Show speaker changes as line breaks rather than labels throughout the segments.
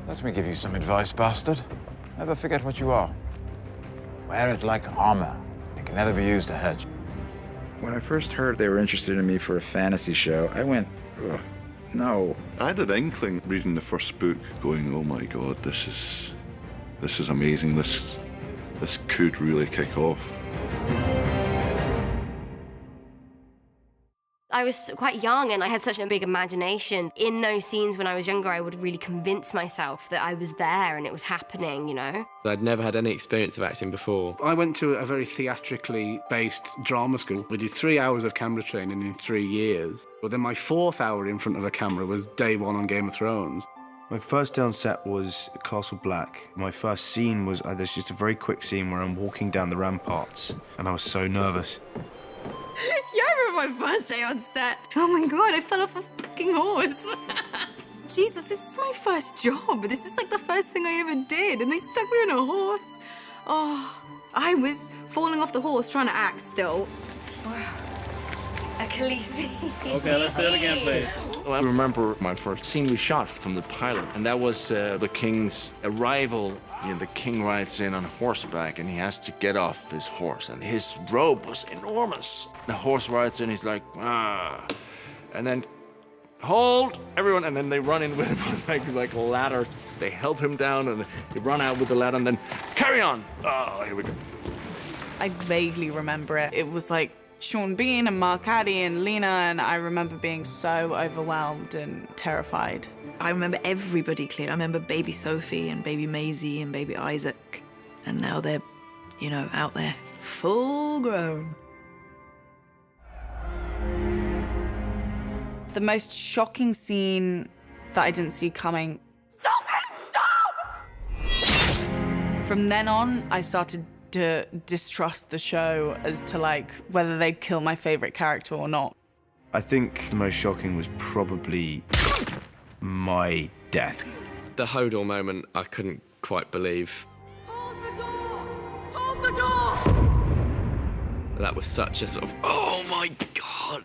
Let me give you some advice, bastard. Never forget what you are. Wear it like armor. It can never be used to hurt you.
When I first heard they were interested in me for a fantasy show, I went, ugh, no.
I had an inkling reading the first book, going, oh my God, this is amazing. This could really kick off.
I was quite young and I had such a big imagination. In those scenes when I was younger, I would really convince myself that I was there and it was happening, you know?
I'd never had any experience of acting before.
I went to a very theatrically based drama school. We did 3 hours of camera training in 3 years. But then my 4th hour in front of a camera was day 1 on Game of Thrones.
My first day on set was Castle Black. My first scene was, there's just a very quick scene where I'm walking down the ramparts and I was so nervous.
Yeah, I remember my first day on set. Oh my God, I fell off a fucking horse. Jesus, this is my first job. This is like the first thing I ever did, and they stuck me on a horse. Oh, I was falling off the horse trying to act still.
Wow. A Khaleesi.
Okay, let's do it again, please.
I remember my first scene we shot from the pilot, and that was the king's arrival. You know, the king rides in on horseback, and he has to get off his horse, and his robe was enormous. The horse rides in, he's like, ah, and then, hold, everyone, and then they run in with him like a ladder. They help him down, and they run out with the ladder, and then carry on. Oh, here we go.
I vaguely remember it. It was like Sean Bean and Mark Addy and Lena, and I remember being so overwhelmed and terrified.
I remember everybody clearly. I remember baby Sophie and baby Maisie and baby Isaac. And now they're, you know, out there, full grown.
The most shocking scene that I didn't see coming. Stop him, stop! From then on, I started to distrust the show as to like whether they'd kill my favorite character or not.
I think the most shocking was probably my death.
The Hodor moment, I couldn't quite believe.
Hold the door! Hold the door!
That was such a sort of, oh my God.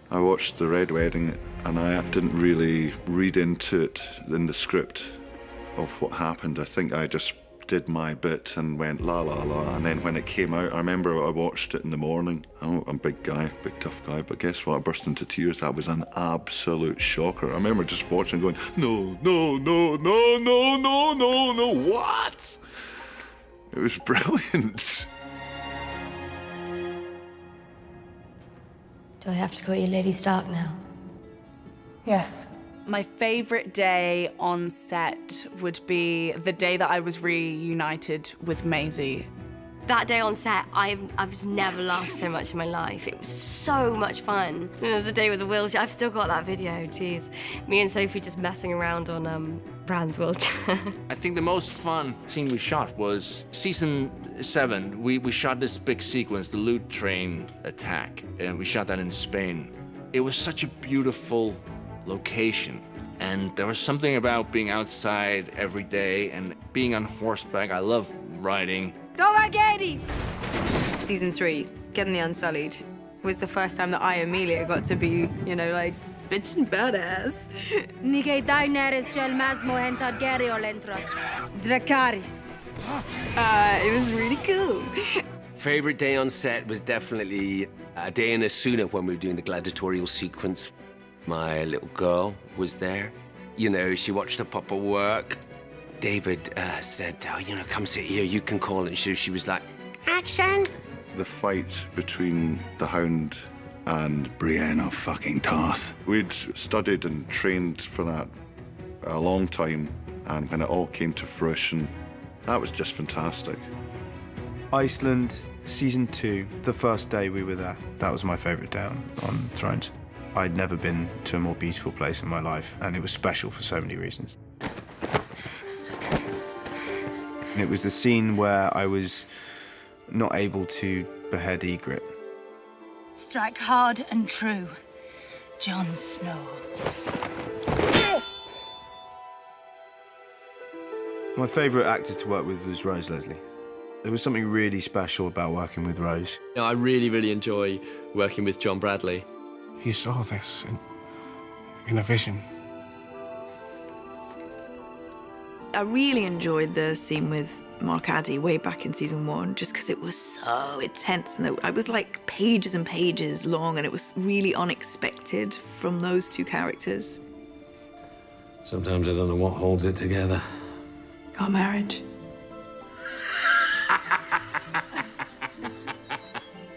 I watched The Red Wedding, and I didn't really read into it in the script of what happened. I think I just did my bit and went la la la, and then when it came out, I remember I watched it in the morning. I'm a big guy, big tough guy, but guess what? I burst into tears. That was an absolute shocker. I remember just watching going, no, no, no, no, no, no, no, no, what? It was brilliant.
Do I have to call you Lady Stark now?
Yes. My favorite day on set would be the day that I was reunited with Maisie.
That day on set, I've just never laughed so much in my life. It was so much fun. It was the day with the wheelchair. I've still got that video, jeez. Me and Sophie just messing around on Bran's wheelchair.
I think the most fun scene we shot was season 7. We shot this big sequence, the loot train attack, and we shot that in Spain. It was such a beautiful location, and there was something about being outside every day and being on horseback. I love riding.
Go Agades! Season 3, Getting the Unsullied, was the first time that I, Amelia, got to be, you know, like, bitch and badass. Dracarys. It was really cool.
Favorite day on set was definitely a day in Asuna when we were doing the gladiatorial sequence. My little girl was there. You know, she watched her papa work. David said, oh, you know, come sit here, you can call it. And she was like, action!
The fight between the Hound and Brienne fucking Tarth. We'd studied and trained for that a long time, and when it all came to fruition, that was just fantastic.
Iceland, season 2, the first day we were there. That was my favourite day on Thrones. I'd never been to a more beautiful place in my life, and it was special for so many reasons. And it was the scene where I was not able to behead Ygritte.
Strike hard and true, Jon Snow.
My favourite actor to work with was Rose Leslie. There was something really special about working with Rose.
You know, I really, really enjoy working with John Bradley.
He saw this in a vision.
I really enjoyed the scene with Mark Addy way back in season 1, just because it was so intense and it was like pages and pages long, and it was really unexpected from those two characters.
Sometimes I don't know what holds it together.
Our marriage.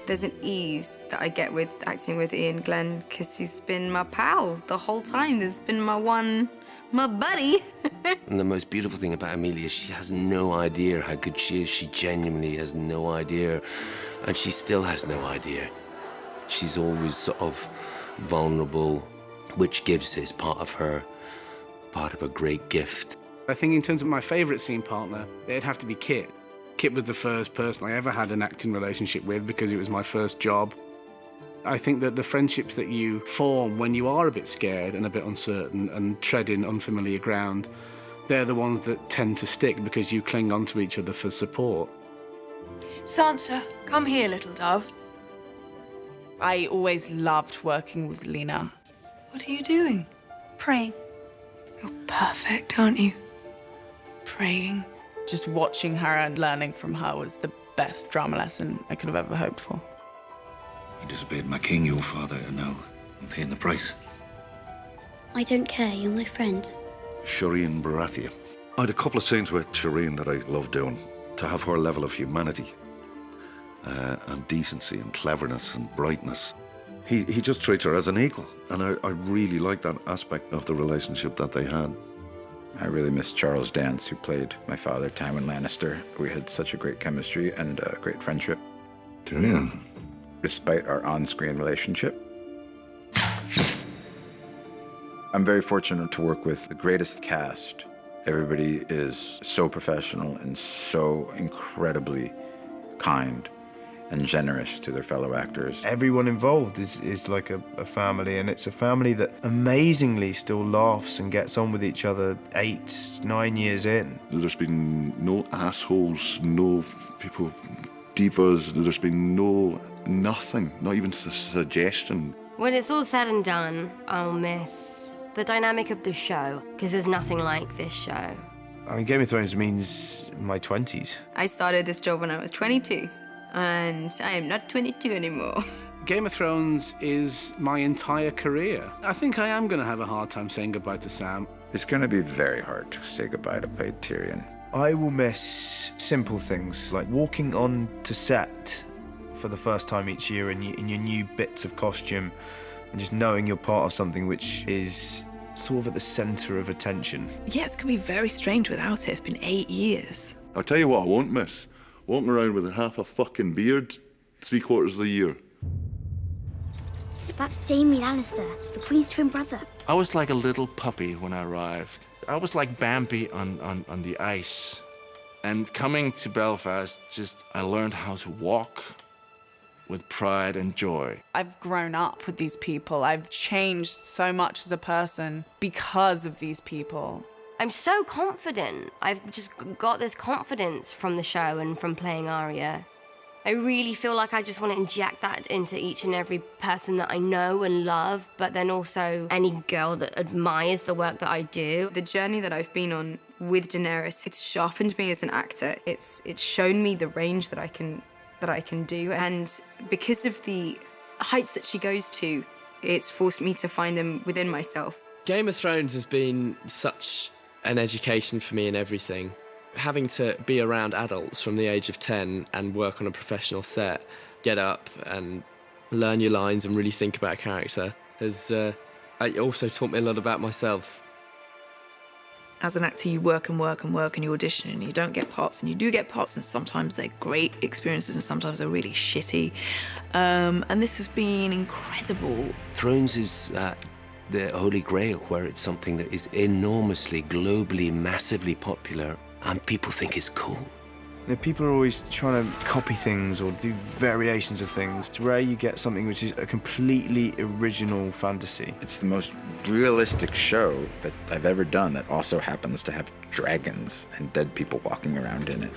There's an ease that I get with acting with Ian Glenn because he's been my pal the whole time. There's been my buddy.
And the most beautiful thing about Amelia is she has no idea how good she is. She genuinely has no idea. And she still has no idea. She's always sort of vulnerable, which gives is part of a great gift.
I think in terms of my favourite scene partner, it'd have to be Kit. Kit was the first person I ever had an acting relationship with because it was my first job. I think that the friendships that you form when you are a bit scared and a bit uncertain and treading unfamiliar ground, they're the ones that tend to stick because you cling on to each other for support.
Sansa, come here, little dove.
I always loved working with Lena.
What are you doing? Praying. You're perfect, aren't you? Praying.
Just watching her and learning from her was the best drama lesson I could have ever hoped for.
You disobeyed my king, your father, and now I'm paying the price.
I don't care, you're my friend.
Shireen Baratheon. I had a couple of scenes with Shireen that I loved doing. To have her level of humanity and decency and cleverness and brightness. He just treats her as an equal, and I really like that aspect of the relationship that they had.
I really miss Charles Dance, who played my father, Tywin Lannister. We had such a great chemistry and a great friendship.
Tyrion.
Despite our on-screen relationship. I'm very fortunate to work with the greatest cast. Everybody is so professional and so incredibly kind and generous to their fellow actors.
Everyone involved is like a family, and it's a family that amazingly still laughs and gets on with each other 8, 9 years in.
There's been no assholes, no people, divas, there's been nothing, not even a suggestion.
When it's all said and done, I'll miss the dynamic of the show, because there's nothing like this show.
I mean, Game of Thrones means my 20s.
I started this job when I was 22, and I am not 22 anymore.
Game of Thrones is my entire career. I think I am going to have a hard time saying goodbye to Sam.
It's going to be very hard to say goodbye to play Tyrion.
I will miss simple things like walking on to set for the first time each year in your new bits of costume and just knowing you're part of something which is sort of at the centre of attention.
Yeah, it's going to be very strange without it. It's been 8 years.
I'll tell you what I won't miss. Walking around with half a fucking beard 3/4 of the year.
That's Jaime Lannister, the Queen's twin brother.
I was like a little puppy when I arrived. I was like Bambi on the ice. And coming to Belfast, I learned how to walk with pride and joy.
I've grown up with these people. I've changed so much as a person because of these people.
I'm so confident. I've just got this confidence from the show and from playing Arya. I really feel like I just want to inject that into each and every person that I know and love, but then also any girl that admires the work that I do.
The journey that I've been on with Daenerys, it's sharpened me as an actor. It's shown me the range that I can do, and because of the heights that she goes to, it's forced me to find them within myself.
Game of Thrones has been such an education for me in everything. Having to be around adults from the age of 10 and work on a professional set, get up and learn your lines and really think about a character has also taught me a lot about myself.
As an actor, you work and work and work and you audition and you don't get parts, and you do get parts, and sometimes they're great experiences and sometimes they're really shitty. And this has been incredible.
Thrones is the Holy Grail, where it's something that is enormously, globally, massively popular, and people think it's cool.
You know, people are always trying to copy things or do variations of things. It's rare you get something which is a completely original fantasy.
It's the most realistic show that I've ever done that also happens to have dragons and dead people walking around in it.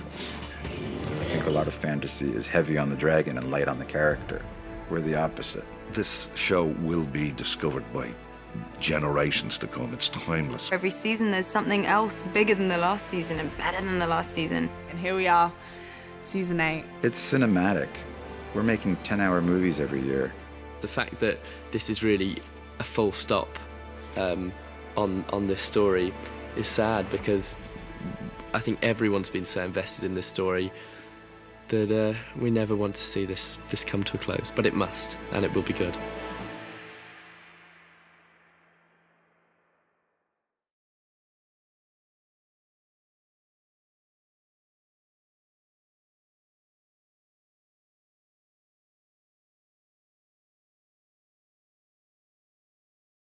I think a lot of fantasy is heavy on the dragon and light on the character. We're the opposite.
This show will be discovered by generations to come. It's timeless.
Every season there's something else bigger than the last season and better than the last season.
And here we are, season 8.
It's cinematic. We're making 10-hour movies every year.
The fact that this is really a full stop on this story is sad, because I think everyone's been so invested in this story that we never want to see this come to a close. But it must, and it will be good.